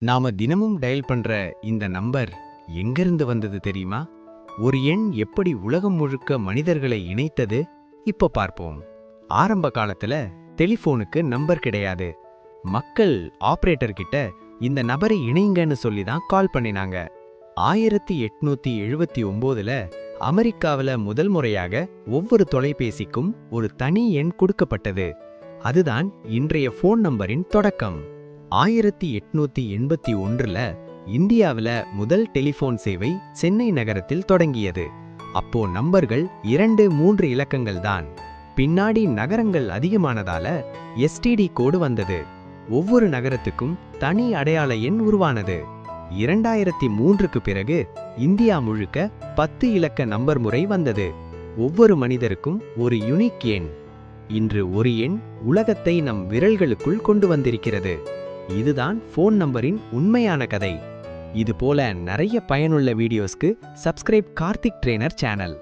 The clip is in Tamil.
நாம தினமும் டயல் பண்ற இந்த நம்பர் எங்கிருந்து வந்தது தெரியுமா? ஒரு எண் எப்படி உலகம் முழுக்க மனிதர்களை இணைத்தது? இப்போ பார்ப்போம். ஆரம்ப காலத்துல டெலிபோனுக்கு நம்பர் கிடையாது. மக்கள் ஆபரேட்டர் கிட்ட இந்த நபரை இணைங்கன்னு சொல்லி தான் கால் பண்ணினாங்க. 1879ல அமெரிக்காவில் முதல் முறையாக ஒவ்வொரு தொலைபேசிக்கும் ஒரு தனி எண் கொடுக்கப்பட்டது. அதுதான் இன்றைய போன் நம்பரின் தொடக்கம். 1881ல இந்தியாவில் முதல் டெலிபோன் சேவை சென்னை நகரத்தில் தொடங்கியது. அப்போ நம்பர்கள் 2-3 இலக்கங்கள் தான். பின்னாடி நகரங்கள் அதிகமானதால எஸ்டிடி கோடு வந்தது. ஒவ்வொரு நகரத்துக்கும் தனி அடையாள எண் உருவானது. 2003க்கு பிறகு இந்தியா முழுக்க 10 இலக்க நம்பர் முறை வந்தது. ஒவ்வொரு மனிதருக்கும் ஒரு யுனிக் எண். இன்று ஒரு எண் உலகத்தை நம் விரல்களுக்குள் கொண்டு வந்திருக்கிறது. இதுதான் போன் நம்பரின் உண்மையான கதை. இது போல நிறைய பயனுள்ள வீடியோஸ்க்கு சப்ஸ்கிரைப் கார்த்திக் ட்ரெய்னர் சேனல்.